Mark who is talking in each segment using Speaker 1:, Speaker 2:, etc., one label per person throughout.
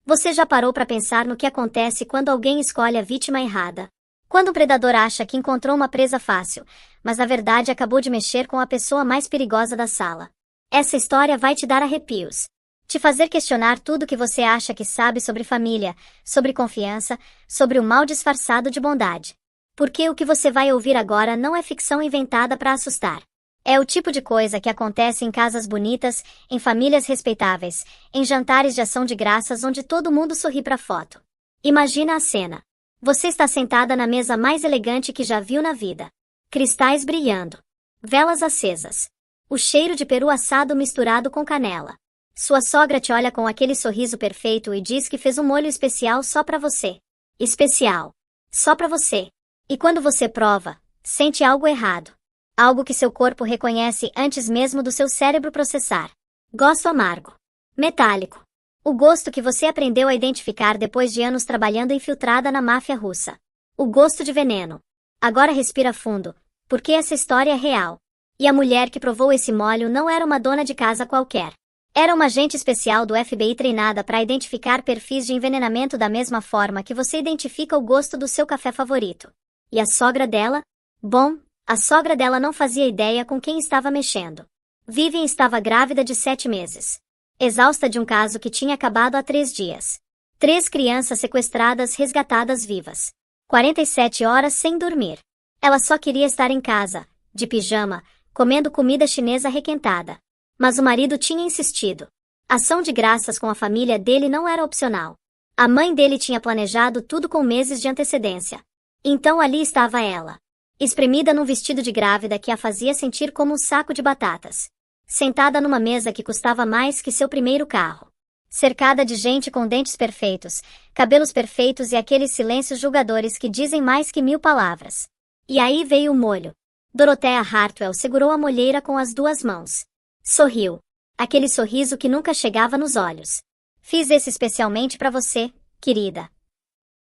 Speaker 1: Você já parou para pensar no que acontece quando alguém escolhe a vítima errada? Quando um predador acha que encontrou uma presa fácil, mas na verdade acabou de mexer com a pessoa mais perigosa da sala. Essa história vai te dar arrepios. Te fazer questionar tudo que você acha que sabe sobre família, sobre confiança, sobre o mal disfarçado de bondade. Porque o que você vai ouvir agora não é ficção inventada para assustar. É o tipo de coisa que acontece em casas bonitas, em famílias respeitáveis, em jantares de ação de graças onde todo mundo sorri para foto. Imagina a cena. Você está sentada na mesa mais elegante que já viu na vida. Cristais brilhando. Velas acesas. O cheiro de peru assado misturado com canela. Sua sogra te olha com aquele sorriso perfeito e diz que fez um molho especial só para você. Especial. Só para você. E quando você prova, sente algo errado. Algo que seu corpo reconhece antes mesmo do seu cérebro processar. Gosto amargo. Metálico. O gosto que você aprendeu a identificar depois de anos trabalhando infiltrada na máfia russa. O gosto de veneno. Agora respira fundo, porque essa história é real. E a mulher que provou esse molho não era uma dona de casa qualquer. Era uma agente especial do FBI treinada para identificar perfis de envenenamento da mesma forma que você identifica o gosto do seu café favorito. E a sogra dela? Bom, a sogra dela não fazia ideia com quem estava mexendo. Vivian estava grávida de 7 meses. Exausta de um caso que tinha acabado há 3 dias. 3 crianças sequestradas resgatadas vivas. 47 horas sem dormir. Ela só queria estar em casa, de pijama, comendo comida chinesa requentada. Mas o marido tinha insistido. Ação de graças com a família dele não era opcional. A mãe dele tinha planejado tudo com meses de antecedência. Então ali estava ela. Espremida num vestido de grávida que a fazia sentir como um saco de batatas. Sentada numa mesa que custava mais que seu primeiro carro. Cercada de gente com dentes perfeitos, cabelos perfeitos e aqueles silêncios julgadores que dizem mais que 1000 palavras. E aí veio o molho. Dorothea Hartwell segurou a molheira com as 2 mãos. Sorriu. Aquele sorriso que nunca chegava nos olhos. Fiz esse especialmente para você, querida.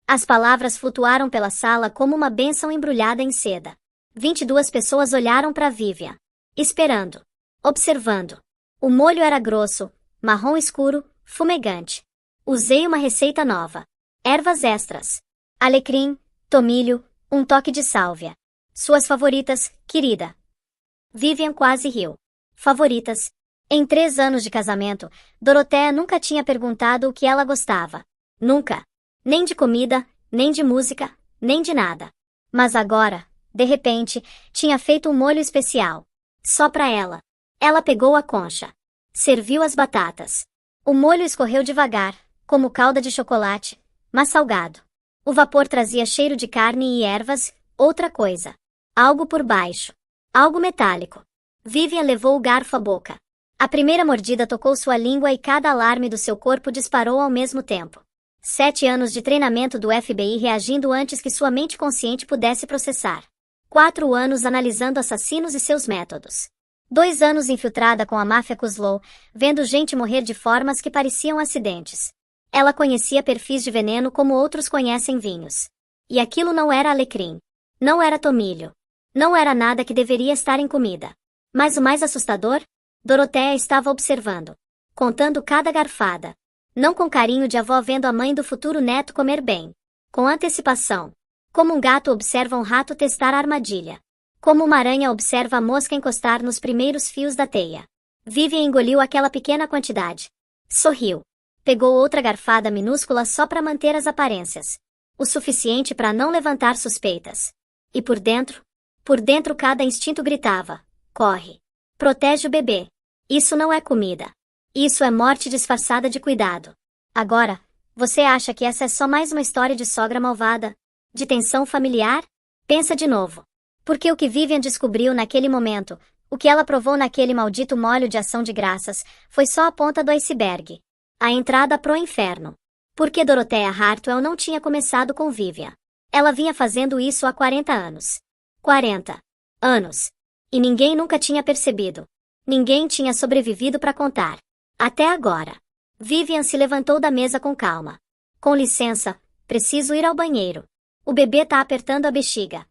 Speaker 1: As palavras flutuaram pela sala como uma bênção embrulhada em seda. 22 pessoas olharam para Vivian. Esperando. Observando. O molho era grosso, marrom escuro, fumegante. Usei uma receita nova. Ervas extras. Alecrim, tomilho, um toque de sálvia. Suas favoritas, querida. Vivian quase riu. Favoritas. Em 3 anos de casamento, Dorothea nunca tinha perguntado o que ela gostava. Nunca. Nem de comida, nem de música, nem de nada. Mas agora, de repente, tinha feito um molho especial. Só para ela. Ela pegou a concha. Serviu as batatas. O molho escorreu devagar, como calda de chocolate, mas salgado. O vapor trazia cheiro de carne e ervas, outra coisa. Algo por baixo. Algo metálico. Vivian levou o garfo à boca. A primeira mordida tocou sua língua e cada alarme do seu corpo disparou ao mesmo tempo. 7 anos de treinamento do FBI reagindo antes que sua mente consciente pudesse processar. 4 anos analisando assassinos e seus métodos. 2 anos infiltrada com a máfia Kozlow, vendo gente morrer de formas que pareciam acidentes. Ela conhecia perfis de veneno como outros conhecem vinhos. E aquilo não era alecrim. Não era tomilho. Não era nada que deveria estar em comida. Mas o mais assustador? Dorothea estava observando. Contando cada garfada. Não com carinho de avó vendo a mãe do futuro neto comer bem. Com antecipação. Como um gato observa um rato testar a armadilha. Como uma aranha observa a mosca encostar nos primeiros fios da teia. Vivian engoliu aquela pequena quantidade. Sorriu. Pegou outra garfada minúscula só para manter as aparências. O suficiente para não levantar suspeitas. E por dentro cada instinto gritava. Corre. Protege o bebê. Isso não é comida. Isso é morte disfarçada de cuidado. Agora, você acha que essa é só mais uma história de sogra malvada? De tensão familiar? Pensa de novo. Porque o que Vivian descobriu naquele momento, o que ela provou naquele maldito molho de ação de graças, foi só a ponta do iceberg. A entrada pro inferno. Porque Dorothea Hartwell não tinha começado com Vivian. Ela vinha fazendo isso há 40 anos. 40 anos. E ninguém nunca tinha percebido. Ninguém tinha sobrevivido para contar. Até agora. Vivian se levantou da mesa com calma. Com licença, preciso ir ao banheiro. O bebê tá apertando a bexiga.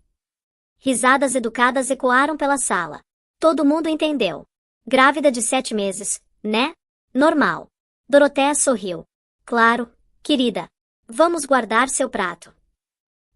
Speaker 1: Risadas educadas ecoaram pela sala. Todo mundo entendeu. Grávida de 7 meses, né? Normal. Dorothea sorriu. Claro, Querida, vamos guardar seu prato.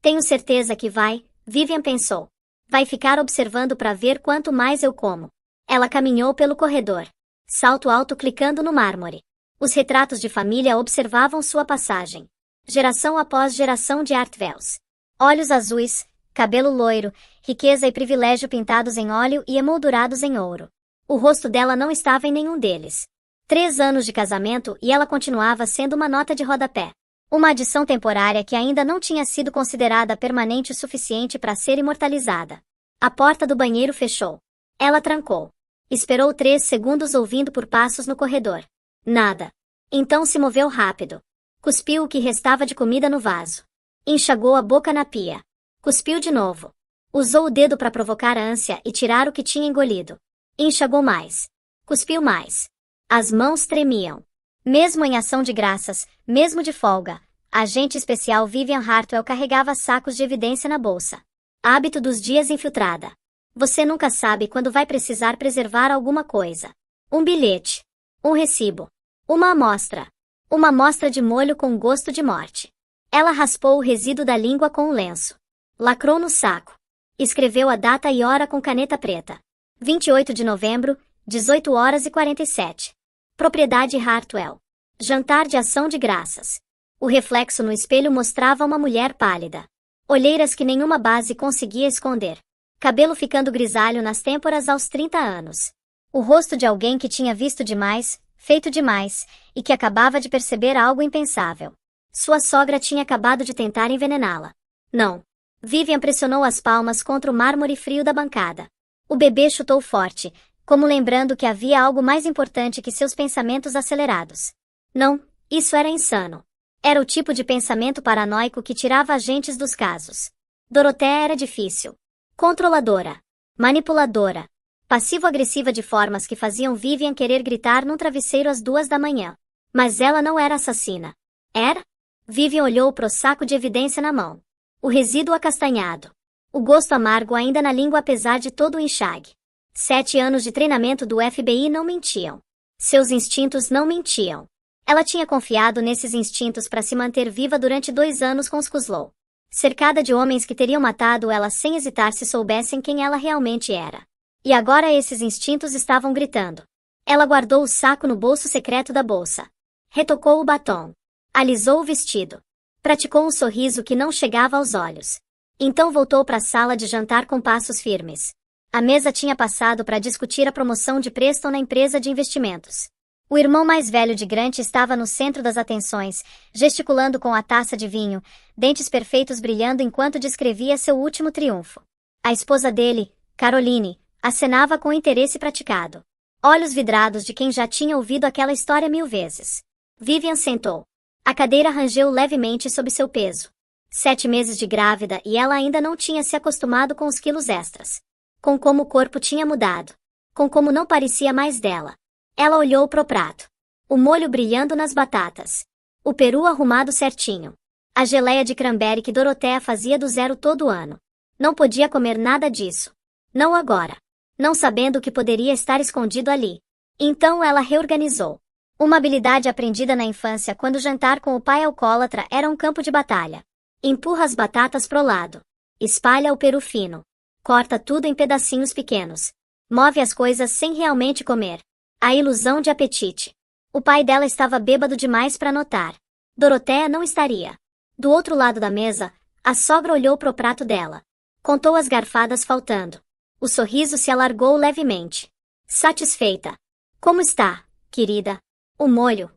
Speaker 1: Tenho certeza que vai, Vivian pensou. Vai ficar observando para ver quanto mais eu como. Ela caminhou pelo corredor. Salto alto clicando no mármore. Os retratos de família observavam sua passagem. Geração após geração de Artvels. Olhos azuis, cabelo loiro, riqueza e privilégio pintados em óleo e emoldurados em ouro. O rosto dela não estava em nenhum deles. 3 anos de casamento e ela continuava sendo uma nota de rodapé. Uma adição temporária que ainda não tinha sido considerada permanente o suficiente para ser imortalizada. A porta do banheiro fechou. Ela trancou. Esperou 3 segundos ouvindo por passos no corredor. Nada. Então se moveu rápido. Cuspiu o que restava de comida no vaso. Enxagou a boca na pia. Cuspiu de novo. Usou o dedo para provocar a ânsia e tirar o que tinha engolido. Enxagou mais. Cuspiu mais. As mãos tremiam. Mesmo em ação de graças, mesmo de folga, a agente especial Vivian Hartwell carregava sacos de evidência na bolsa. Hábito dos dias infiltrada. Você nunca sabe quando vai precisar preservar alguma coisa. Um bilhete. Um recibo. Uma amostra. Uma amostra de molho com gosto de morte. Ela raspou o resíduo da língua com um lenço. Lacrou no saco. Escreveu a data e hora com caneta preta. 28 de novembro, 18 horas e 47. Propriedade Hartwell. Jantar de ação de graças. O reflexo no espelho mostrava uma mulher pálida. Olheiras que nenhuma base conseguia esconder. Cabelo ficando grisalho nas têmporas aos 30 anos. O rosto de alguém que tinha visto demais, feito demais, e que acabava de perceber algo impensável. Sua sogra tinha acabado de tentar envenená-la. Não. Vivian pressionou as palmas contra o mármore frio da bancada. O bebê chutou forte, como lembrando que havia algo mais importante que seus pensamentos acelerados. Não, isso era insano. Era o tipo de pensamento paranoico que tirava agentes dos casos. Dorothea era difícil. Controladora. Manipuladora. Passivo-agressiva de formas que faziam Vivian querer gritar num travesseiro às 2 da manhã. Mas ela não era assassina. Era? Vivian olhou para o saco de evidência na mão. O resíduo acastanhado. O gosto amargo ainda na língua apesar de todo o enxague. 7 anos de treinamento do FBI não mentiam. Seus instintos não mentiam. Ela tinha confiado nesses instintos para se manter viva durante 2 anos com os Kuslow. Cercada de homens que teriam matado ela sem hesitar se soubessem quem ela realmente era. E agora esses instintos estavam gritando. Ela guardou o saco no bolso secreto da bolsa. Retocou o batom. Alisou o vestido. Praticou um sorriso que não chegava aos olhos. Então voltou para a sala de jantar com passos firmes. A mesa tinha passado para discutir a promoção de Preston na empresa de investimentos. O irmão mais velho de Grant estava no centro das atenções, gesticulando com a taça de vinho, dentes perfeitos brilhando enquanto descrevia seu último triunfo. A esposa dele, Caroline, acenava com interesse praticado. Olhos vidrados de quem já tinha ouvido aquela história 1000 vezes. Vivian sentou. A cadeira rangeu levemente sob seu peso. 7 meses de grávida e ela ainda não tinha se acostumado com os quilos extras. Com como o corpo tinha mudado. Com como não parecia mais dela. Ela olhou pro prato. O molho brilhando nas batatas. O peru arrumado certinho. A geleia de cranberry que Dorothea fazia do zero todo ano. Não podia comer nada disso. Não agora. Não sabendo o que poderia estar escondido ali. Então ela reorganizou. Uma habilidade aprendida na infância quando jantar com o pai alcoólatra era um campo de batalha. Empurra as batatas pro lado. Espalha o peru fino. Corta tudo em pedacinhos pequenos. Move as coisas sem realmente comer. A ilusão de apetite. O pai dela estava bêbado demais para notar. Dorothea não estaria. Do outro lado da mesa, a sogra olhou pro prato dela. Contou as garfadas faltando. O sorriso se alargou levemente. Satisfeita. Como está, querida? O molho.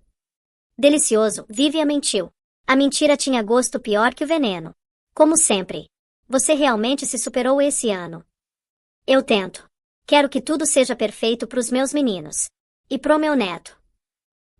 Speaker 1: Delicioso, Vivian mentiu. A mentira tinha gosto pior que o veneno. Como sempre. Você realmente se superou esse ano. Eu tento. Quero que tudo seja perfeito pros meus meninos. E pro meu neto.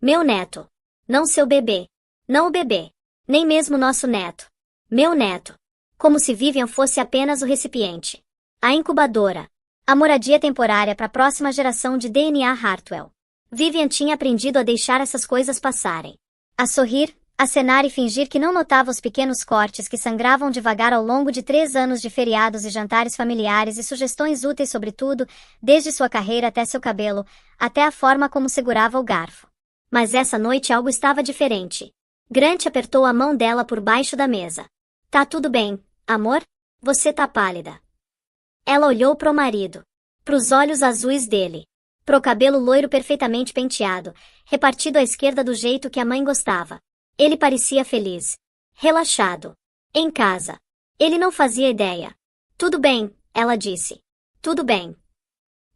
Speaker 1: Meu neto. Não seu bebê. Não o bebê. Nem mesmo nosso neto. Meu neto. Como se Vivian fosse apenas o recipiente. A incubadora. A moradia temporária para a próxima geração de DNA Hartwell. Vivian tinha aprendido a deixar essas coisas passarem. A sorrir, acenar e fingir que não notava os pequenos cortes que sangravam devagar ao longo de 3 anos de feriados e jantares familiares e sugestões úteis sobre tudo, desde sua carreira até seu cabelo, até a forma como segurava o garfo. Mas essa noite algo estava diferente. Grant apertou a mão dela por baixo da mesa. Tá tudo bem, amor? Você tá pálida. Ela olhou pro marido. Pros olhos azuis dele. Pro cabelo loiro perfeitamente penteado, repartido à esquerda do jeito que a mãe gostava. Ele parecia feliz. Relaxado. Em casa. Ele não fazia ideia. Tudo bem, ela disse. Tudo bem.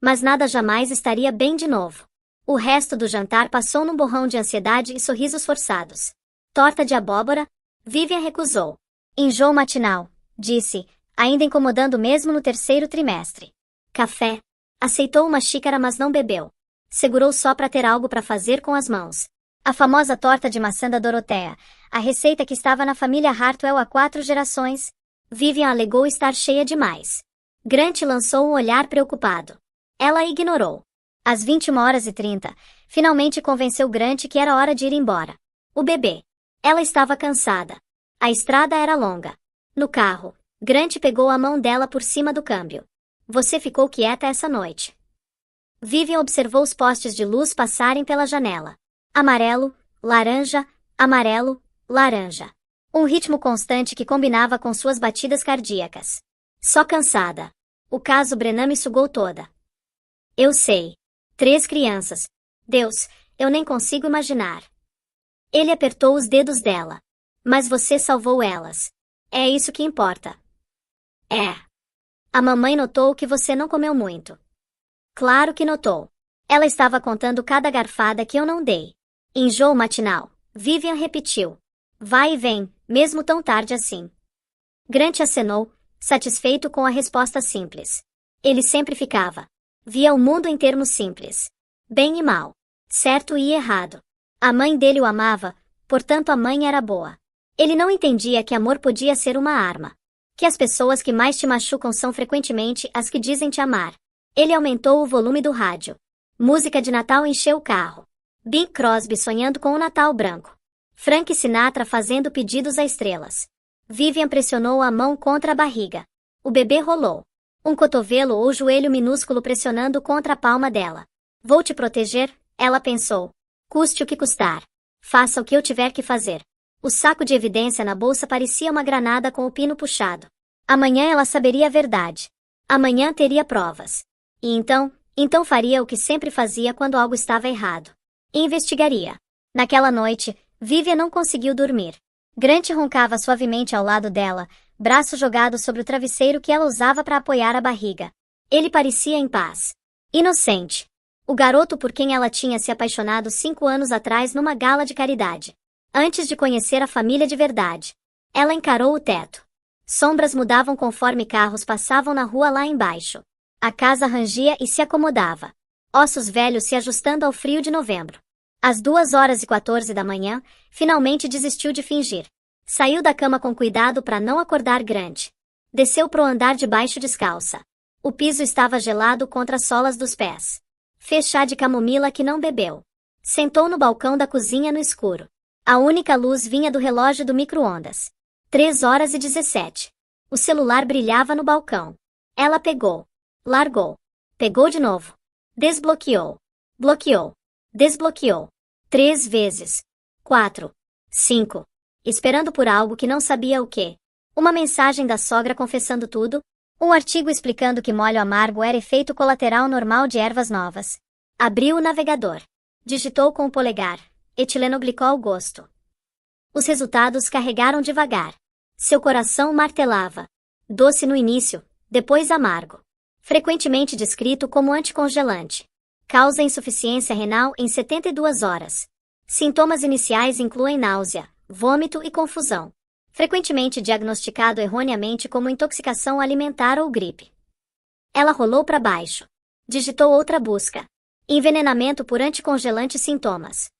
Speaker 1: Mas nada jamais estaria bem de novo. O resto do jantar passou num borrão de ansiedade e sorrisos forçados. Torta de abóbora? Vivian recusou. Enjoo matinal, disse, ainda incomodando mesmo no terceiro trimestre. Café? Aceitou uma xícara, mas não bebeu. Segurou só para ter algo para fazer com as mãos. A famosa torta de maçã da Dorothea, a receita que estava na família Hartwell há 4 gerações. Vivian alegou estar cheia demais. Grant lançou um olhar preocupado. Ela a ignorou. Às 21h30, finalmente convenceu Grant que era hora de ir embora. O bebê. Ela estava cansada. A estrada era longa. No carro, Grant pegou a mão dela por cima do câmbio. Você ficou quieta essa noite. Vivian observou os postes de luz passarem pela janela. Amarelo, laranja, amarelo, laranja. Um ritmo constante que combinava com suas batidas cardíacas. Só cansada. O caso Brennan me sugou toda. Eu sei. 3 crianças. Deus, eu nem consigo imaginar. Ele apertou os dedos dela. Mas você salvou elas. É isso que importa. É. A mamãe notou que você não comeu muito. Claro que notou. Ela estava contando cada garfada que eu não dei. Enjoo matinal. Vivian repetiu. Vai e vem, mesmo tão tarde assim. Grant acenou, satisfeito com a resposta simples. Ele sempre ficava. Via o mundo em termos simples. Bem e mal. Certo e errado. A mãe dele o amava, portanto a mãe era boa. Ele não entendia que amor podia ser uma arma. Que as pessoas que mais te machucam são frequentemente as que dizem te amar. Ele aumentou o volume do rádio. Música de Natal encheu o carro. Bing Crosby sonhando com o Natal branco. Frank Sinatra fazendo pedidos a estrelas. Vivian pressionou a mão contra a barriga. O bebê rolou. Um cotovelo ou joelho minúsculo pressionando contra a palma dela. Vou te proteger, ela pensou. Custe o que custar. Faça o que eu tiver que fazer. O saco de evidência na bolsa parecia uma granada com o pino puxado. Amanhã ela saberia a verdade. Amanhã teria provas. E então faria o que sempre fazia quando algo estava errado. Investigaria. Naquela noite, Vivian não conseguiu dormir. Grant roncava suavemente ao lado dela, braço jogado sobre o travesseiro que ela usava para apoiar a barriga. Ele parecia em paz. Inocente. O garoto por quem ela tinha se apaixonado 5 anos atrás numa gala de caridade. Antes de conhecer a família de verdade. Ela encarou o teto. Sombras mudavam conforme carros passavam na rua lá embaixo. A casa rangia e se acomodava. Ossos velhos se ajustando ao frio de novembro. Às 2h14 da manhã, finalmente desistiu de fingir. Saiu da cama com cuidado para não acordar Grant. Desceu pro andar de baixo descalça. O piso estava gelado contra as solas dos pés. Fez chá de camomila que não bebeu. Sentou no balcão da cozinha no escuro. A única luz vinha do relógio do micro-ondas. 3h17. O celular brilhava no balcão. Ela pegou. Largou. Pegou de novo. Desbloqueou. Bloqueou. Desbloqueou. 3 vezes. 4. 5. Esperando por algo que não sabia o quê. Uma mensagem da sogra confessando tudo. Um artigo explicando que molho amargo era efeito colateral normal de ervas novas. Abriu o navegador. Digitou com o polegar. Etilenoglicol gosto. Os resultados carregaram devagar. Seu coração martelava. Doce no início, depois amargo. Frequentemente descrito como anticongelante. Causa insuficiência renal em 72 horas. Sintomas iniciais incluem náusea, vômito e confusão. Frequentemente diagnosticado erroneamente como intoxicação alimentar ou gripe. Ela rolou para baixo. Digitou outra busca. Envenenamento por anticongelante sintomas.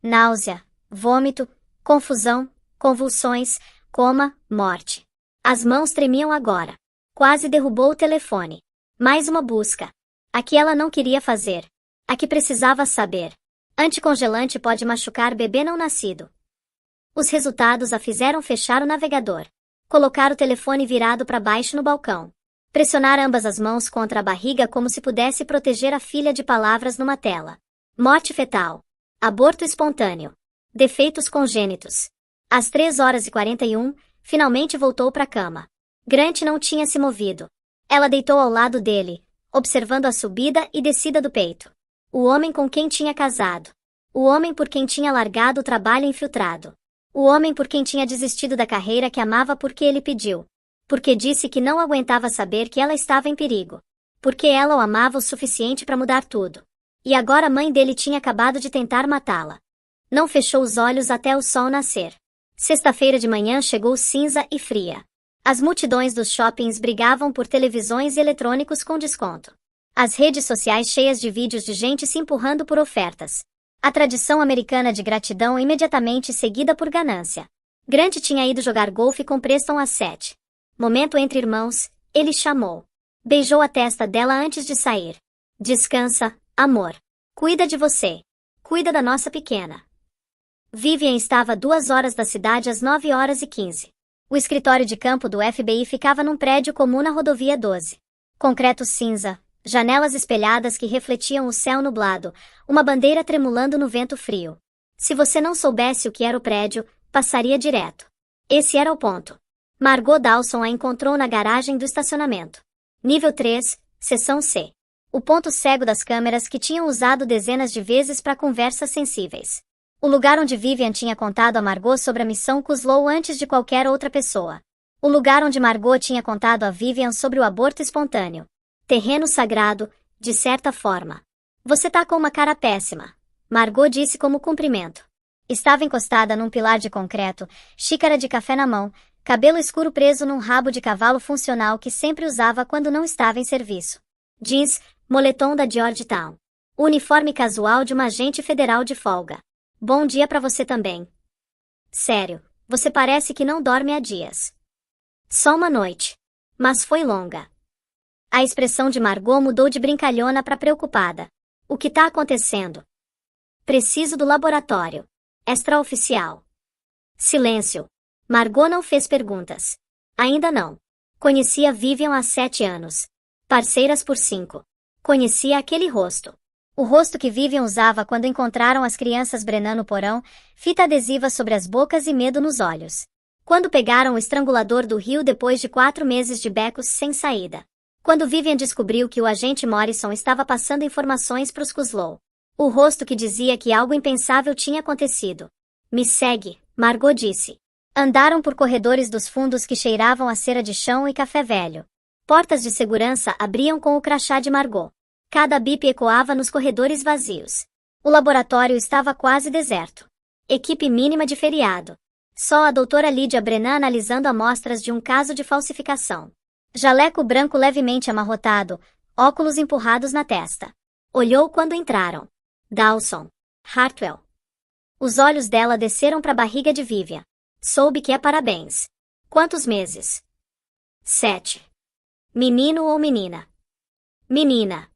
Speaker 1: Náusea, vômito, confusão, convulsões, coma, morte. As mãos tremiam agora. Quase derrubou o telefone. Mais uma busca. A que ela não queria fazer. A que precisava saber. Anticongelante pode machucar bebê não nascido. Os resultados a fizeram fechar o navegador. Colocar o telefone virado para baixo no balcão. Pressionar ambas as mãos contra a barriga como se pudesse proteger a filha de palavras numa tela. Morte fetal. Aborto espontâneo. Defeitos congênitos. Às 3h41, finalmente voltou para a cama. Grant não tinha se movido. Ela deitou ao lado dele, observando a subida e descida do peito. O homem com quem tinha casado. O homem por quem tinha largado o trabalho infiltrado. O homem por quem tinha desistido da carreira que amava porque ele pediu. Porque disse que não aguentava saber que ela estava em perigo. Porque ela o amava o suficiente para mudar tudo. E agora a mãe dele tinha acabado de tentar matá-la. Não fechou os olhos até o sol nascer. Sexta-feira de manhã chegou cinza e fria. As multidões dos shoppings brigavam por televisões e eletrônicos com desconto. As redes sociais cheias de vídeos de gente se empurrando por ofertas. A tradição americana de gratidão imediatamente seguida por ganância. Grant tinha ido jogar golfe com Preston às 7. Momento entre irmãos, ele chamou. Beijou a testa dela antes de sair. Descansa, amor. Cuida de você. Cuida da nossa pequena. Vivian estava a 2 horas da cidade às 9h15. O escritório de campo do FBI ficava num prédio comum na rodovia 12. Concreto cinza, janelas espelhadas que refletiam o céu nublado, uma bandeira tremulando no vento frio. Se você não soubesse o que era o prédio, passaria direto. Esse era o ponto. Margot Dawson a encontrou na garagem do estacionamento. Nível 3, seção C. O ponto cego das câmeras que tinham usado dezenas de vezes para conversas sensíveis. O lugar onde Vivian tinha contado a Margot sobre a missão Kuslow antes de qualquer outra pessoa. O lugar onde Margot tinha contado a Vivian sobre o aborto espontâneo. Terreno sagrado, de certa forma. Você tá com uma cara péssima, Margot disse como cumprimento. Estava encostada num pilar de concreto, xícara de café na mão, cabelo escuro preso num rabo de cavalo funcional que sempre usava quando não estava em serviço. Jeans, moletom da Georgetown. O uniforme casual de uma agente federal de folga. Bom dia pra você também. Sério, você parece que não dorme há dias. Só uma noite. Mas foi longa. A expressão de Margot mudou de brincalhona para preocupada. O que tá acontecendo? Preciso do laboratório. Extraoficial. Silêncio. Margot não fez perguntas. Ainda não. Conhecia Vivian há 7 anos. Parceiras por 5. Conhecia aquele rosto. O rosto que Vivian usava quando encontraram as crianças Brennan no porão, fita adesiva sobre as bocas e medo nos olhos. Quando pegaram o estrangulador do rio depois de 4 meses de becos sem saída. Quando Vivian descobriu que o agente Morrison estava passando informações para os Kuslow. O rosto que dizia que algo impensável tinha acontecido. Me segue, Margot disse. Andaram por corredores dos fundos que cheiravam a cera de chão e café velho. Portas de segurança abriam com o crachá de Margot. Cada bip ecoava nos corredores vazios. O laboratório estava quase deserto. Equipe mínima de feriado. Só a doutora Lydia Brennan analisando amostras de um caso de falsificação. Jaleco branco levemente amarrotado, óculos empurrados na testa. Olhou quando entraram. Dawson. Hartwell. Os olhos dela desceram para a barriga de Vivian. Soube que é parabéns. Quantos meses? 7. Menino ou menina? Menina.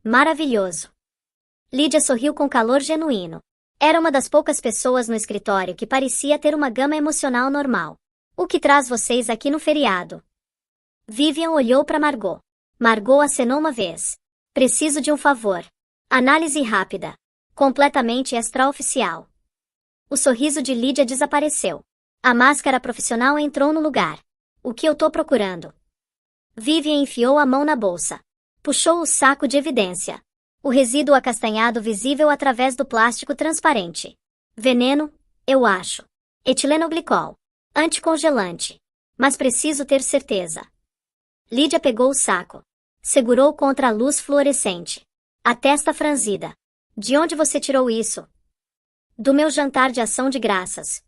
Speaker 1: Maravilhoso. Lydia sorriu com calor genuíno. Era uma das poucas pessoas no escritório que parecia ter uma gama emocional normal. O que traz vocês aqui no feriado? Vivian olhou para Margot. Margot acenou uma vez. Preciso de um favor. Análise rápida. Completamente extraoficial. O sorriso de Lydia desapareceu. A máscara profissional entrou no lugar. O que eu tô procurando? Vivian enfiou a mão na bolsa. Puxou o saco de evidência. O resíduo acastanhado visível através do plástico transparente. Veneno, eu acho. Etilenoglicol. Anticongelante. Mas preciso ter certeza. Lydia pegou o saco. Segurou contra a luz fluorescente. A testa franzida. De onde você tirou isso? Do meu jantar de ação de graças.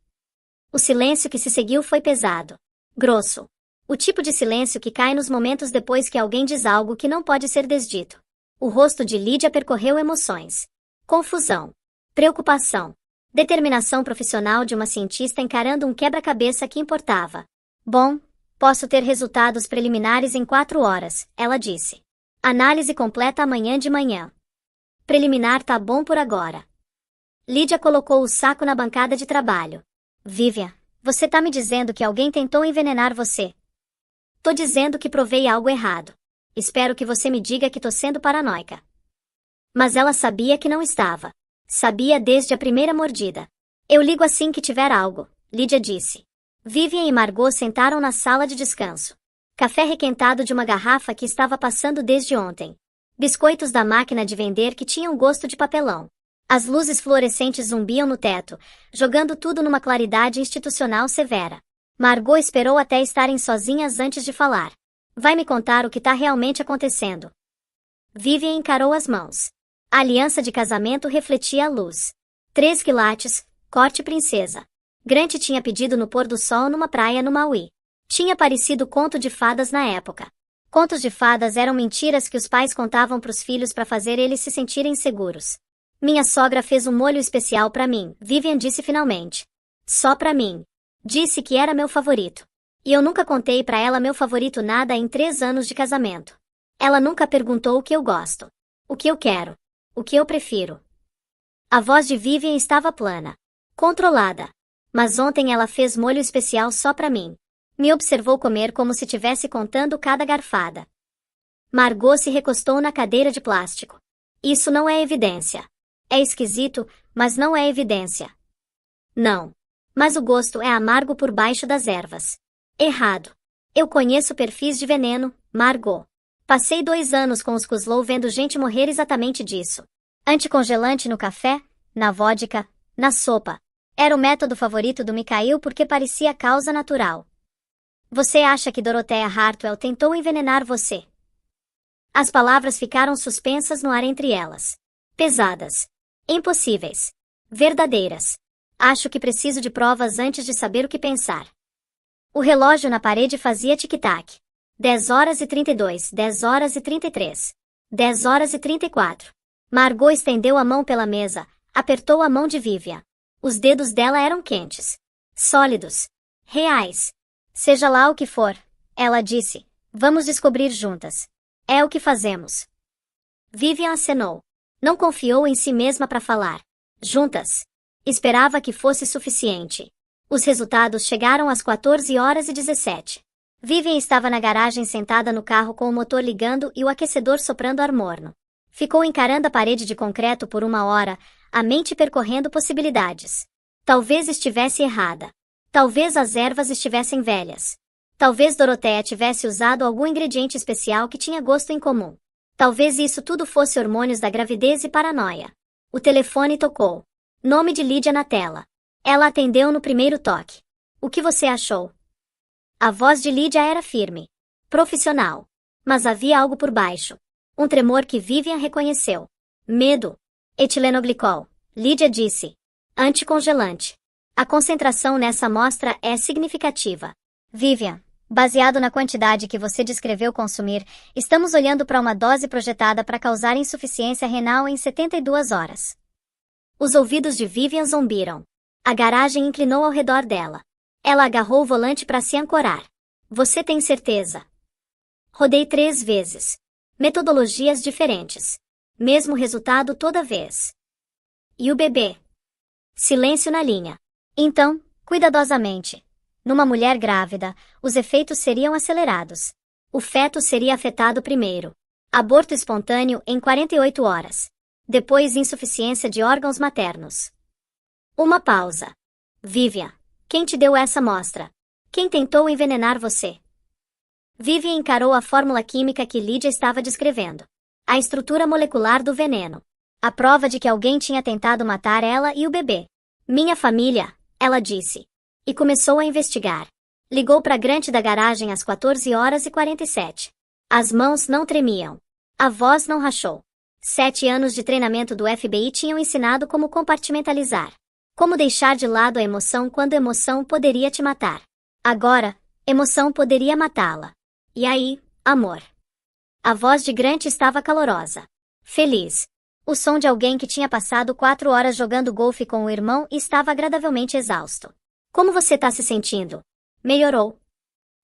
Speaker 1: O silêncio que se seguiu foi pesado. Grosso. O tipo de silêncio que cai nos momentos depois que alguém diz algo que não pode ser desdito. O rosto de Lydia percorreu emoções. Confusão. Preocupação. Determinação profissional de uma cientista encarando um quebra-cabeça que importava. Bom, posso ter resultados preliminares em 4 horas, ela disse. Análise completa amanhã de manhã. Preliminar tá bom por agora. Lydia colocou o saco na bancada de trabalho. Vivian, você tá me dizendo que alguém tentou envenenar você? Tô dizendo que provei algo errado. Espero que você me diga que tô sendo paranoica. Mas ela sabia que não estava. Sabia desde a primeira mordida. Eu ligo assim que tiver algo, Lídia disse. Vivian e Margot sentaram na sala de descanso. Café requentado de uma garrafa que estava passando desde ontem. Biscoitos da máquina de vender que tinham gosto de papelão. As luzes fluorescentes zumbiam no teto, jogando tudo numa claridade institucional severa. Margot esperou até estarem sozinhas antes de falar. Vai me contar o que está realmente acontecendo. Vivian encarou as mãos. A aliança de casamento refletia a luz. 3 quilates, corte princesa. Grant tinha pedido no pôr do sol numa praia no Maui. Tinha parecido conto de fadas na época. Contos de fadas eram mentiras que os pais contavam para os filhos para fazer eles se sentirem seguros. Minha sogra fez um molho especial para mim, Vivian disse finalmente. Só para mim. Disse que era meu favorito. E eu nunca contei para ela meu favorito nada em 3 anos de casamento. Ela nunca perguntou o que eu gosto. O que eu quero. O que eu prefiro. A voz de Vivian estava plana. Controlada. Mas ontem ela fez molho especial só para mim. Me observou comer como se tivesse contando cada garfada. Margot se recostou na cadeira de plástico. Isso não é evidência. É esquisito, mas não é evidência. Não. Mas o gosto é amargo por baixo das ervas. Errado. Eu conheço perfis de veneno, Margot. Passei 2 anos com os Kuslow vendo gente morrer exatamente disso. Anticongelante no café, na vodka, na sopa. Era o método favorito do Mikhail porque parecia causa natural. Você acha que Dorothea Hartwell tentou envenenar você? As palavras ficaram suspensas no ar entre elas. Pesadas. Impossíveis. Verdadeiras. Acho que preciso de provas antes de saber o que pensar. O relógio na parede fazia tic-tac. 10h32, 10h33. 10h34. Margot estendeu a mão pela mesa, apertou a mão de Vivian. Os dedos dela eram quentes. Sólidos. Reais. Seja lá o que for, ela disse. Vamos descobrir juntas. É o que fazemos. Vivian acenou. Não confiou em si mesma para falar. Juntas. Esperava que fosse suficiente. Os resultados chegaram às 14h17. Vivian estava na garagem sentada no carro com o motor ligando e o aquecedor soprando ar morno. Ficou encarando a parede de concreto por 1 hora, a mente percorrendo possibilidades. Talvez estivesse errada. Talvez as ervas estivessem velhas. Talvez Dorothea tivesse usado algum ingrediente especial que tinha gosto incomum. Talvez isso tudo fosse hormônios da gravidez e paranoia. O telefone tocou. Nome de Lídia na tela. Ela atendeu no primeiro toque. O que você achou? A voz de Lídia era firme. Profissional. Mas havia algo por baixo. Um tremor que Vivian reconheceu. Medo. Etilenoglicol. Lídia disse. Anticongelante. A concentração nessa amostra é significativa. Vivian, baseado na quantidade que você descreveu consumir, estamos olhando para uma dose projetada para causar insuficiência renal em 72 horas. Os ouvidos de Vivian zumbiram. A garagem inclinou ao redor dela. Ela agarrou o volante para se ancorar. Você tem certeza? Rodei 3 vezes. Metodologias diferentes. Mesmo resultado toda vez. E o bebê? Silêncio na linha. Então, cuidadosamente. Numa mulher grávida, os efeitos seriam acelerados. O feto seria afetado primeiro. Aborto espontâneo em 48 horas. Depois insuficiência de órgãos maternos. Uma pausa. Vivian, quem te deu essa amostra? Quem tentou envenenar você? Vivian encarou a fórmula química que Lídia estava descrevendo. A estrutura molecular do veneno. A prova de que alguém tinha tentado matar ela e o bebê. Minha família, ela disse. E começou a investigar. Ligou para Grant da garagem às 14h47. As mãos não tremiam. A voz não rachou. 7 anos de treinamento do FBI tinham ensinado como compartimentalizar. Como deixar de lado a emoção quando emoção poderia te matar. Agora, emoção poderia matá-la. E aí, amor. A voz de Grant estava calorosa. Feliz. O som de alguém que tinha passado 4 horas jogando golfe com o irmão e estava agradavelmente exausto. Como você está se sentindo? Melhorou.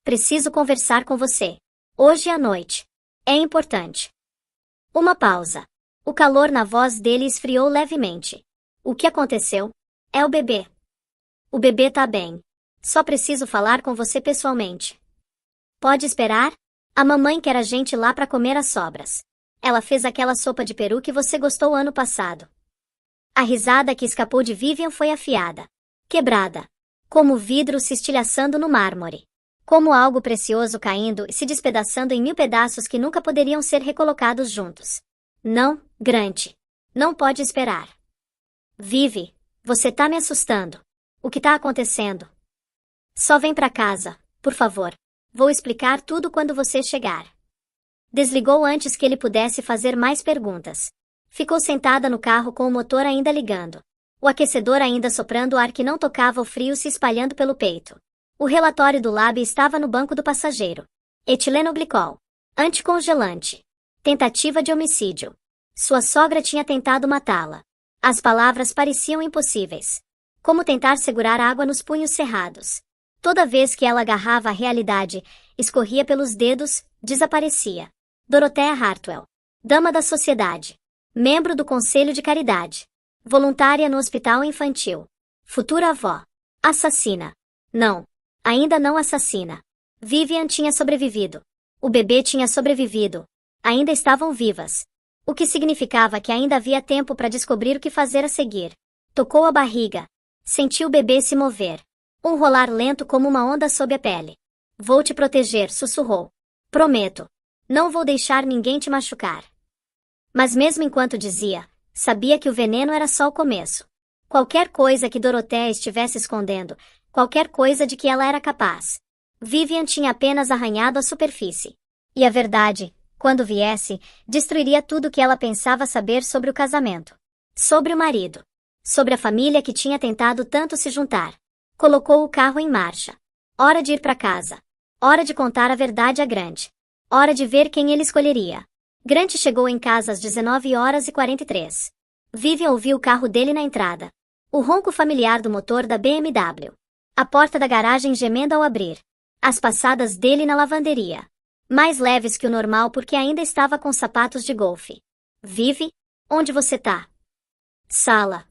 Speaker 1: Preciso conversar com você. Hoje à noite. É importante. Uma pausa. O calor na voz dele esfriou levemente. O que aconteceu? É o bebê. O bebê tá bem. Só preciso falar com você pessoalmente. Pode esperar? A mamãe quer a gente lá para comer as sobras. Ela fez aquela sopa de peru que você gostou ano passado. A risada que escapou de Vivian foi afiada. Quebrada. Como vidro se estilhaçando no mármore. Como algo precioso caindo e se despedaçando em 1000 pedaços que nunca poderiam ser recolocados juntos. Não, Grant. Não pode esperar. Vivi, você tá me assustando. O que tá acontecendo? Só vem pra casa, por favor. Vou explicar tudo quando você chegar. Desligou antes que ele pudesse fazer mais perguntas. Ficou sentada no carro com o motor ainda ligando. O aquecedor ainda soprando o ar que não tocava o frio se espalhando pelo peito. O relatório do lab estava no banco do passageiro. Etilenoglicol. Anticongelante. Tentativa de homicídio. Sua sogra tinha tentado matá-la. As palavras pareciam impossíveis. Como tentar segurar água nos punhos cerrados. Toda vez que ela agarrava a realidade, escorria pelos dedos, desaparecia. Dorothea Hartwell. Dama da sociedade. Membro do Conselho de Caridade. Voluntária no hospital infantil. Futura avó. Assassina. Não. Ainda não assassina. Vivian tinha sobrevivido. O bebê tinha sobrevivido. Ainda estavam vivas. O que significava que ainda havia tempo para descobrir o que fazer a seguir. Tocou a barriga. Sentiu o bebê se mover. Um rolar lento como uma onda sob a pele. Vou te proteger, sussurrou. Prometo. Não vou deixar ninguém te machucar. Mas mesmo enquanto dizia, sabia que o veneno era só o começo. Qualquer coisa que Dorothea estivesse escondendo, qualquer coisa de que ela era capaz. Vivian tinha apenas arranhado a superfície. E a verdade, quando viesse, destruiria tudo o que ela pensava saber sobre o casamento. Sobre o marido. Sobre a família que tinha tentado tanto se juntar. Colocou o carro em marcha. Hora de ir para casa. Hora de contar a verdade a Grant. Hora de ver quem ele escolheria. Grant chegou em casa às 19h43. Vivian ouviu o carro dele na entrada. O ronco familiar do motor da BMW. A porta da garagem gemendo ao abrir. As passadas dele na lavanderia. Mais leves que o normal porque ainda estava com sapatos de golfe. Vivi? Onde você tá? Sala.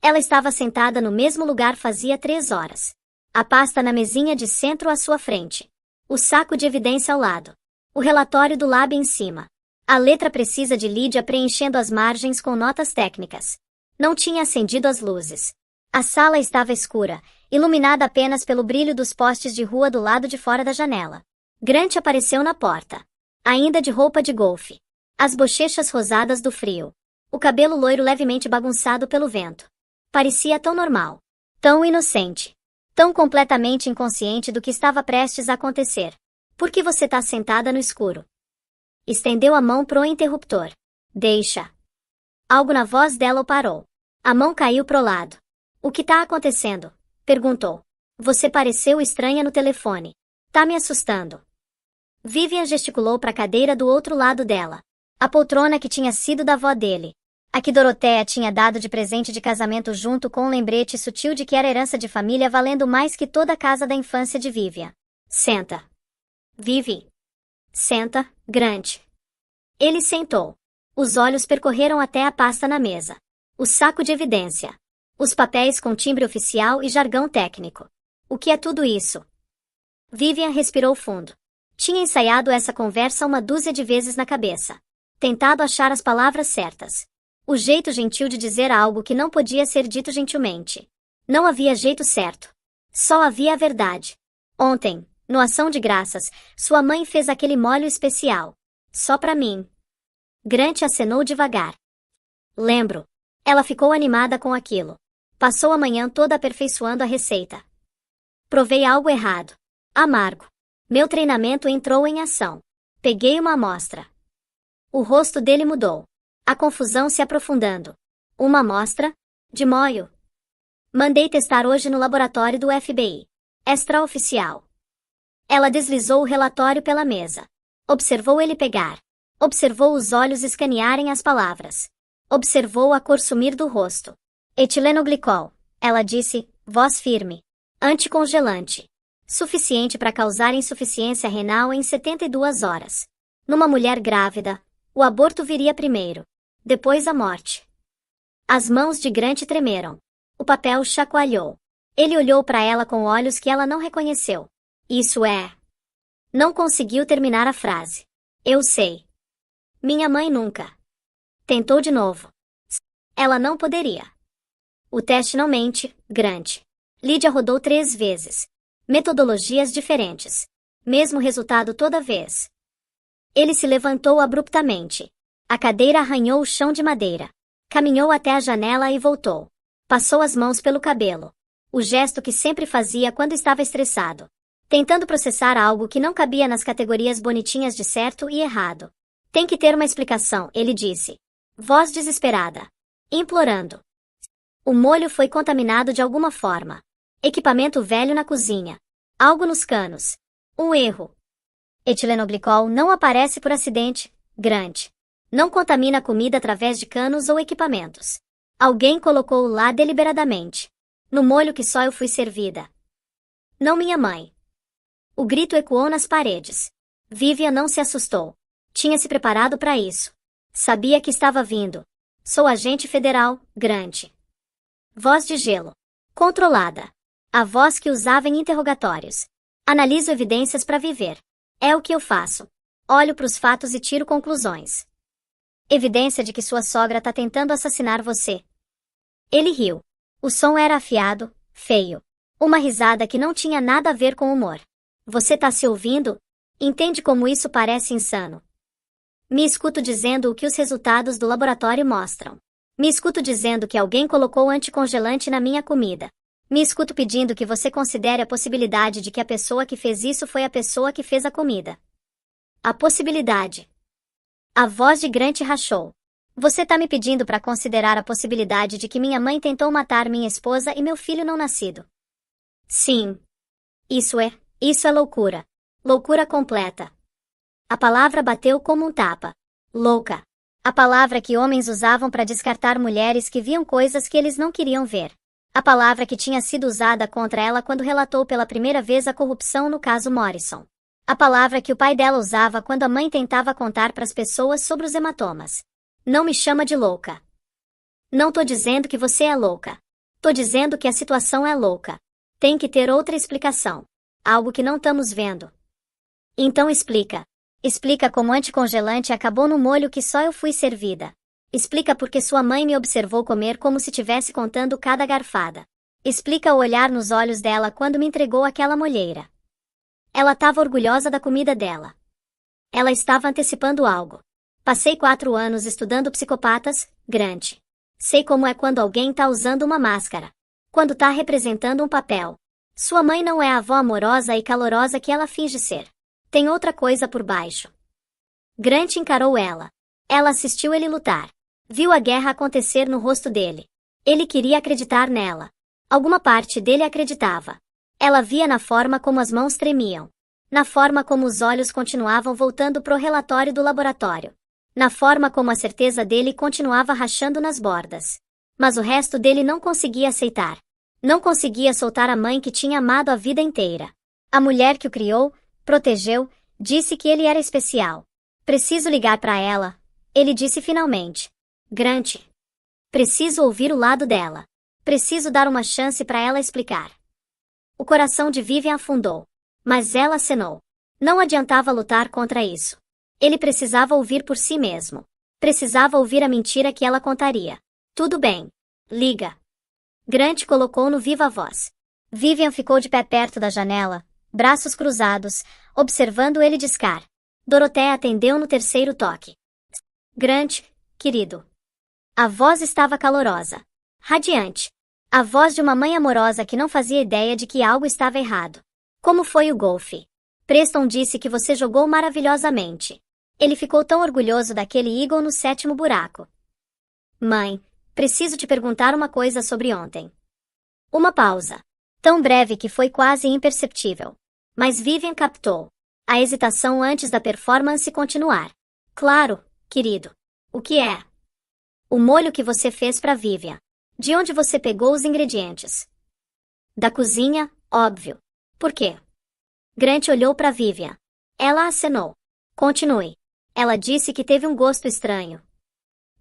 Speaker 1: Ela estava sentada no mesmo lugar fazia 3 horas. A pasta na mesinha de centro à sua frente. O saco de evidência ao lado. O relatório do lab em cima. A letra precisa de Lídia preenchendo as margens com notas técnicas. Não tinha acendido as luzes. A sala estava escura, iluminada apenas pelo brilho dos postes de rua do lado de fora da janela. Grant apareceu na porta. Ainda de roupa de golfe. As bochechas rosadas do frio. O cabelo loiro levemente bagunçado pelo vento. Parecia tão normal. Tão inocente. Tão completamente inconsciente do que estava prestes a acontecer. Por que você tá sentada no escuro? Estendeu a mão pro interruptor. Deixa. Algo na voz dela o parou. A mão caiu pro lado. O que tá acontecendo? Perguntou. Você pareceu estranha no telefone. Tá me assustando. Vivian gesticulou para a cadeira do outro lado dela. A poltrona que tinha sido da avó dele. A que Dorothea tinha dado de presente de casamento junto com um lembrete sutil de que era herança de família valendo mais que toda a casa da infância de Vivian. Senta. Vivi. Senta, Grant. Ele sentou. Os olhos percorreram até a pasta na mesa. O saco de evidência. Os papéis com timbre oficial e jargão técnico. O que é tudo isso? Vivian respirou fundo. Tinha ensaiado essa conversa 1 dúzia de vezes na cabeça. Tentado achar as palavras certas. O jeito gentil de dizer algo que não podia ser dito gentilmente. Não havia jeito certo. Só havia a verdade. Ontem, no Ação de Graças, sua mãe fez aquele molho especial. Só pra mim. Grant acenou devagar. Lembro. Ela ficou animada com aquilo. Passou a manhã toda aperfeiçoando a receita. Provei algo errado. Amargo. Meu treinamento entrou em ação. Peguei uma amostra. O rosto dele mudou. A confusão se aprofundando. Uma amostra? De moio. Mandei testar hoje no laboratório do FBI. Extraoficial. Ela deslizou o relatório pela mesa. Observou ele pegar. Observou os olhos escanearem as palavras. Observou a cor sumir do rosto. Etilenoglicol, ela disse, voz firme. Anticongelante. Suficiente para causar insuficiência renal em 72 horas. Numa mulher grávida, o aborto viria primeiro. Depois a morte. As mãos de Grant tremeram. O papel chacoalhou. Ele olhou para ela com olhos que ela não reconheceu. Isso é... Não conseguiu terminar a frase. Eu sei. Minha mãe nunca. Tentou de novo. Ela não poderia. O teste não mente, Grant. Lídia rodou 3 vezes. Metodologias diferentes. Mesmo resultado toda vez. Ele se levantou abruptamente. A cadeira arranhou o chão de madeira. Caminhou até a janela e voltou. Passou as mãos pelo cabelo. O gesto que sempre fazia quando estava estressado. Tentando processar algo que não cabia nas categorias bonitinhas de certo e errado. Tem que ter uma explicação, ele disse. Voz desesperada. Implorando. O molho foi contaminado de alguma forma. Equipamento velho na cozinha. Algo nos canos. Um erro. Etilenoglicol não aparece por acidente, Grant. Não contamina a comida através de canos ou equipamentos. Alguém colocou-o lá deliberadamente. No molho que só eu fui servida. Não minha mãe. O grito ecoou nas paredes. Vivian não se assustou. Tinha se preparado para isso. Sabia que estava vindo. Sou agente federal, Grant. Voz de gelo. Controlada. A voz que usava em interrogatórios. Analiso evidências para viver. É o que eu faço. Olho para os fatos e tiro conclusões. Evidência de que sua sogra tá tentando assassinar você. Ele riu. O som era afiado, feio. Uma risada que não tinha nada a ver com humor. Você tá se ouvindo? Entende como isso parece insano? Me escuto dizendo o que os resultados do laboratório mostram. Me escuto dizendo que alguém colocou anticongelante na minha comida. Me escuto pedindo que você considere a possibilidade de que a pessoa que fez isso foi a pessoa que fez a comida. A possibilidade. A voz de Grant rachou. Você tá me pedindo para considerar a possibilidade de que minha mãe tentou matar minha esposa e meu filho não nascido. Sim. Isso é loucura. Loucura completa. A palavra bateu como um tapa. Louca. A palavra que homens usavam para descartar mulheres que viam coisas que eles não queriam ver. A palavra que tinha sido usada contra ela quando relatou pela primeira vez a corrupção no caso Morrison. A palavra que o pai dela usava quando a mãe tentava contar para as pessoas sobre os hematomas. Não me chama de louca. Não tô dizendo que você é louca. Tô dizendo que a situação é louca. Tem que ter outra explicação. Algo que não estamos vendo. Então explica. Explica como anticongelante acabou no molho que só eu fui servida. Explica porque sua mãe me observou comer como se tivesse contando cada garfada. Explica o olhar nos olhos dela quando me entregou aquela molheira. Ela estava orgulhosa da comida dela. Ela estava antecipando algo. Passei 4 anos estudando psicopatas, Grant. Sei como é quando alguém tá usando uma máscara. Quando tá representando um papel. Sua mãe não é a avó amorosa e calorosa que ela finge ser. Tem outra coisa por baixo. Grant encarou ela. Ela assistiu ele lutar. Viu a guerra acontecer no rosto dele. Ele queria acreditar nela. Alguma parte dele acreditava. Ela via na forma como as mãos tremiam. Na forma como os olhos continuavam voltando pro relatório do laboratório. Na forma como a certeza dele continuava rachando nas bordas. Mas o resto dele não conseguia aceitar. Não conseguia soltar a mãe que tinha amado a vida inteira. A mulher que o criou, protegeu, disse que ele era especial. Preciso ligar para ela, ele disse finalmente. Grant. Preciso ouvir o lado dela. Preciso dar uma chance para ela explicar. O coração de Vivian afundou. Mas ela acenou. Não adiantava lutar contra isso. Ele precisava ouvir por si mesmo. Precisava ouvir a mentira que ela contaria. Tudo bem. Liga. Grant colocou no viva voz. Vivian ficou de pé perto da janela, braços cruzados, observando ele discar. Dorothea atendeu no 3º toque. Grant, querido. A voz estava calorosa. Radiante. A voz de uma mãe amorosa que não fazia ideia de que algo estava errado. Como foi o golfe? Preston disse que você jogou maravilhosamente. Ele ficou tão orgulhoso daquele eagle no 7º buraco. Mãe, preciso te perguntar uma coisa sobre ontem. Uma pausa. Tão breve que foi quase imperceptível. Mas Vivian captou. A hesitação antes da performance continuar. Claro, querido. O que é? O molho que você fez para Vivian. De onde você pegou os ingredientes? Da cozinha, óbvio. Por quê? Grant olhou para Vivian. Ela acenou. Continue. Ela disse que teve um gosto estranho.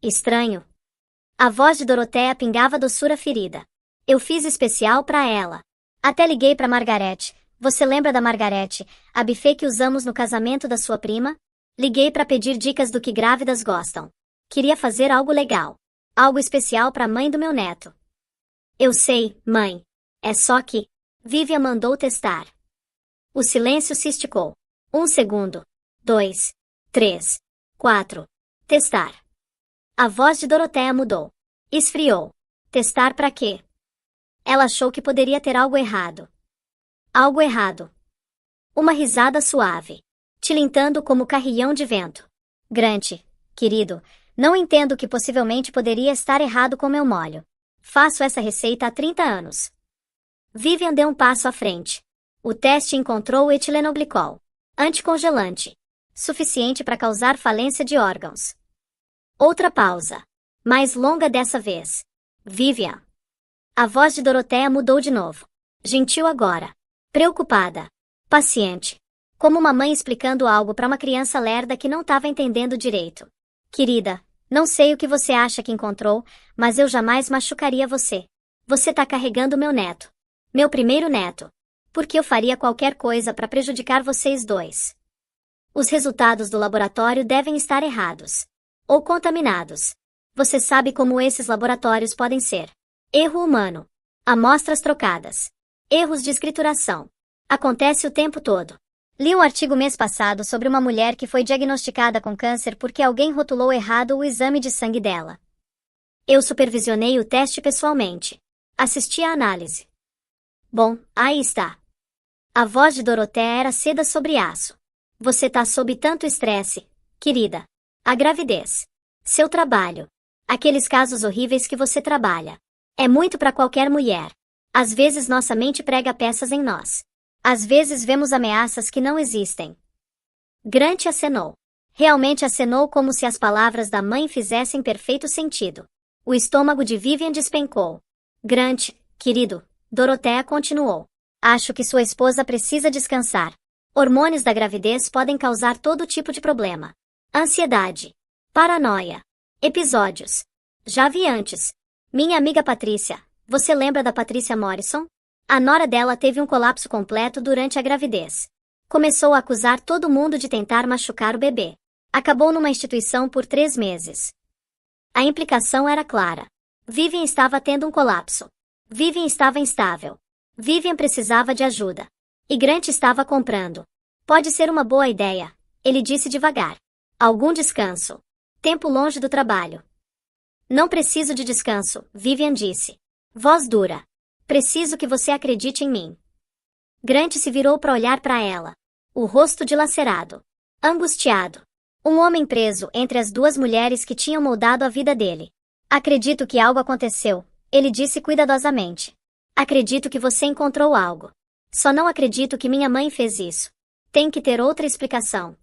Speaker 1: Estranho? A voz de Dorothea pingava doçura ferida. Eu fiz especial para ela. Até liguei para Margarete. Você lembra da Margarete, a buffet que usamos no casamento da sua prima? Liguei para pedir dicas do que grávidas gostam. Queria fazer algo legal. Algo especial para a mãe do meu neto. Eu sei, mãe. É só que... Vivian mandou testar. O silêncio se esticou. 1 segundo. 2. 3. 4. Testar. A voz de Doroteia mudou. Esfriou. Testar pra quê? Ela achou que poderia ter algo errado. Algo errado. Uma risada suave, tilintando como carrilhão de vento. Grant, querido, não entendo o que possivelmente poderia estar errado com meu molho. Faço essa receita há 30 anos. Vivian deu um passo à frente. O teste encontrou o etilenoglicol. Anticongelante. Suficiente para causar falência de órgãos. Outra pausa. Mais longa dessa vez. Vivian. A voz de Doroteia mudou de novo. Gentil agora. Preocupada. Paciente. Como uma mãe explicando algo para uma criança lerda que não estava entendendo direito. Querida, não sei o que você acha que encontrou, mas eu jamais machucaria você. Você tá carregando meu neto. Meu primeiro neto. Porque eu faria qualquer coisa para prejudicar vocês dois. Os resultados do laboratório devem estar errados. Ou contaminados. Você sabe como esses laboratórios podem ser. Erro humano. Amostras trocadas. Erros de escrituração. Acontece o tempo todo. Li um artigo mês passado sobre uma mulher que foi diagnosticada com câncer porque alguém rotulou errado o exame de sangue dela. Eu supervisionei o teste pessoalmente. Assisti à análise. Bom, aí está. A voz de Doroteia era seda sobre aço. Você tá sob tanto estresse, querida. A gravidez. Seu trabalho. Aqueles casos horríveis que você trabalha. É muito para qualquer mulher. Às vezes nossa mente prega peças em nós. Às vezes vemos ameaças que não existem. Grant acenou. Realmente acenou como se as palavras da mãe fizessem perfeito sentido. O estômago de Vivian despencou. Grant, querido, Doroteia continuou. Acho que sua esposa precisa descansar. Hormônios da gravidez podem causar todo tipo de problema. Ansiedade. Paranoia. Episódios. Já vi antes. Minha amiga Patrícia, você lembra da Patrícia Morrison? A nora dela teve um colapso completo durante a gravidez. Começou a acusar todo mundo de tentar machucar o bebê. Acabou numa instituição por 3 meses. A implicação era clara. Vivian estava tendo um colapso. Vivian estava instável. Vivian precisava de ajuda. E Grant estava comprando. Pode ser uma boa ideia, ele disse devagar. Algum descanso. Tempo longe do trabalho. Não preciso de descanso, Vivian disse. Voz dura. Preciso que você acredite em mim. Grant se virou para olhar para ela. O rosto dilacerado. Angustiado. Um homem preso entre as duas mulheres que tinham moldado a vida dele. Acredito que algo aconteceu, ele disse cuidadosamente. Acredito que você encontrou algo. Só não acredito que minha mãe fez isso. Tem que ter outra explicação.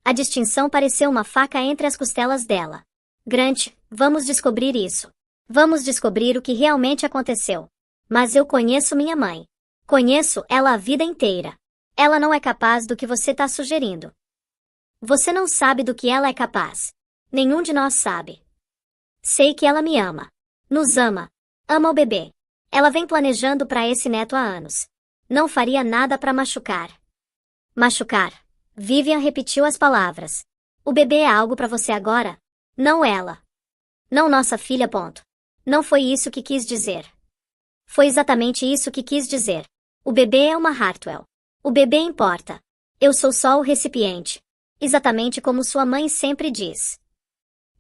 Speaker 1: A distinção pareceu uma faca entre as costelas dela. Grant, vamos descobrir isso. Vamos descobrir o que realmente aconteceu. Mas eu conheço minha mãe. Conheço ela a vida inteira. Ela não é capaz do que você está sugerindo. Você não sabe do que ela é capaz. Nenhum de nós sabe. Sei que ela me ama. Nos ama. Ama o bebê. Ela vem planejando para esse neto há anos. Não faria nada para machucar. Machucar. Vivian repetiu as palavras. O bebê é algo para você agora? Não ela. Não nossa filha, ponto. Não foi isso que quis dizer. Foi exatamente isso que quis dizer. O bebê é uma Hartwell. O bebê importa. Eu sou só o recipiente. Exatamente como sua mãe sempre diz.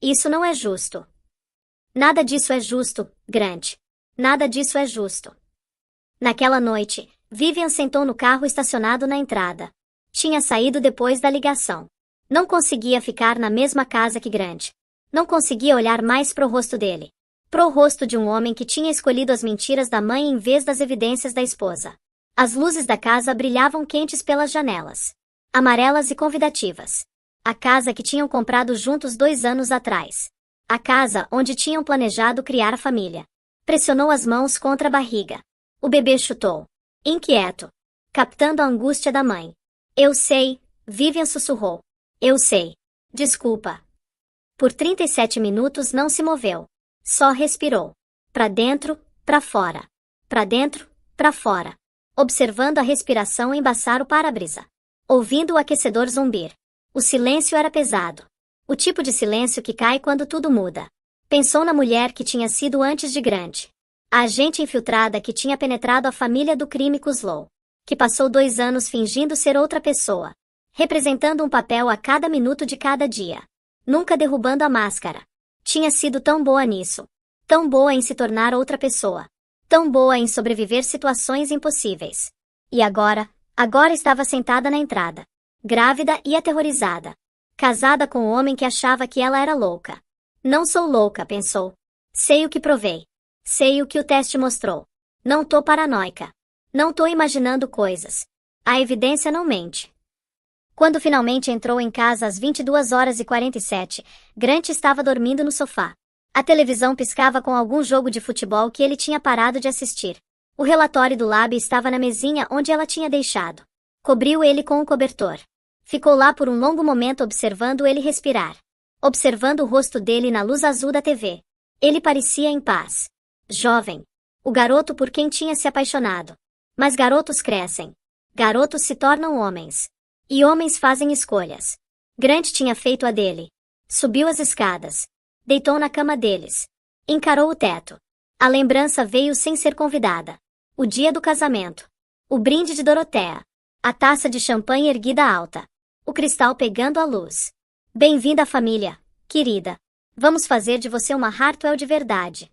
Speaker 1: Isso não é justo. Nada disso é justo, Grant. Nada disso é justo. Naquela noite, Vivian sentou no carro estacionado na entrada. Tinha saído depois da ligação. Não conseguia ficar na mesma casa que Grant. Não conseguia olhar mais pro rosto dele. Pro rosto de um homem que tinha escolhido as mentiras da mãe em vez das evidências da esposa. As luzes da casa brilhavam quentes pelas janelas. Amarelas e convidativas. A casa que tinham comprado juntos 2 anos atrás. A casa onde tinham planejado criar a família. Pressionou as mãos contra a barriga. O bebê chutou. Inquieto. Captando a angústia da mãe. Eu sei, Vivian sussurrou. Eu sei. Desculpa. Por 37 minutos não se moveu. Só respirou. Pra dentro, pra fora. Pra dentro, pra fora. Observando a respiração embaçar o para-brisa. Ouvindo o aquecedor zumbir. O silêncio era pesado. O tipo de silêncio que cai quando tudo muda. Pensou na mulher que tinha sido antes de Grant. A agente infiltrada que tinha penetrado a família do crime Kuslow, que passou 2 anos fingindo ser outra pessoa, representando um papel a cada minuto de cada dia, nunca derrubando a máscara. Tinha sido tão boa nisso, tão boa em se tornar outra pessoa, tão boa em sobreviver situações impossíveis. E agora estava sentada na entrada, grávida e aterrorizada, casada com um homem que achava que ela era louca. Não sou louca, pensou. Sei o que provei. Sei o que o teste mostrou. Não tô paranoica. Não tô imaginando coisas. A evidência não mente. Quando finalmente entrou em casa às 22h47, Grant estava dormindo no sofá. A televisão piscava com algum jogo de futebol que ele tinha parado de assistir. O relatório do lab estava na mesinha onde ela tinha deixado. Cobriu ele com um cobertor. Ficou lá por um longo momento observando ele respirar. Observando o rosto dele na luz azul da TV. Ele parecia em paz. Jovem. O garoto por quem tinha se apaixonado. Mas garotos crescem. Garotos se tornam homens. E homens fazem escolhas. Grant tinha feito a dele. Subiu as escadas. Deitou na cama deles. Encarou o teto. A lembrança veio sem ser convidada. O dia do casamento. O brinde de Dorothea. A taça de champanhe erguida alta. O cristal pegando a luz. Bem-vinda à família, querida. Vamos fazer de você uma Hartwell de verdade.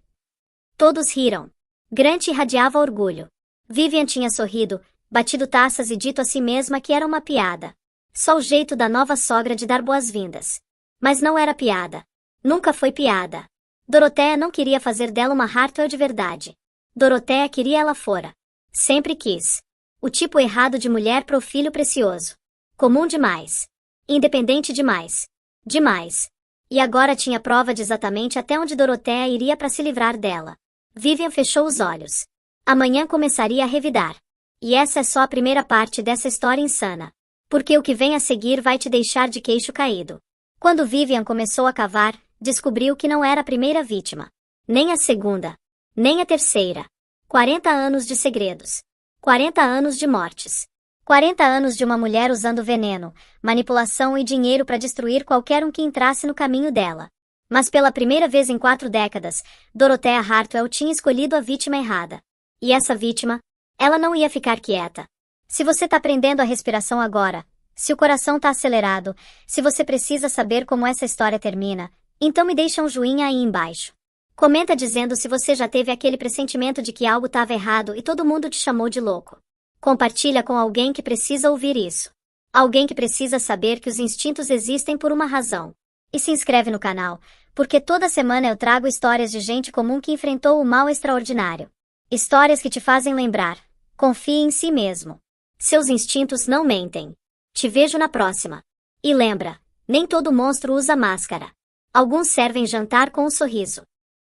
Speaker 1: Todos riram. Grant irradiava orgulho. Vivian tinha sorrido, batido taças e dito a si mesma que era uma piada. Só o jeito da nova sogra de dar boas-vindas. Mas não era piada. Nunca foi piada. Dorothea não queria fazer dela uma Hartwell de verdade. Dorothea queria ela fora. Sempre quis. O tipo errado de mulher pro filho precioso. Comum demais. Independente demais. Demais. E agora tinha prova de exatamente até onde Dorothea iria para se livrar dela. Vivian fechou os olhos. Amanhã começaria a revidar. E essa é só a primeira parte dessa história insana. Porque o que vem a seguir vai te deixar de queixo caído. Quando Vivian começou a cavar, descobriu que não era a primeira vítima. Nem a segunda. Nem a terceira. 40 anos de segredos. 40 anos de mortes. 40 anos de uma mulher usando veneno, manipulação e dinheiro para destruir qualquer um que entrasse no caminho dela. Mas pela primeira vez em 4 décadas, Dorothea Hartwell tinha escolhido a vítima errada. E essa vítima, ela não ia ficar quieta. Se você tá prendendo a respiração agora, se o coração tá acelerado, se você precisa saber como essa história termina, então me deixa um joinha aí embaixo. Comenta dizendo se você já teve aquele pressentimento de que algo estava errado e todo mundo te chamou de louco. Compartilha com alguém que precisa ouvir isso. Alguém que precisa saber que os instintos existem por uma razão. E se inscreve no canal, porque toda semana eu trago histórias de gente comum que enfrentou o mal extraordinário. Histórias que te fazem lembrar. Confie em si mesmo. Seus instintos não mentem. Te vejo na próxima. E lembra, nem todo monstro usa máscara. Alguns servem jantar com um sorriso.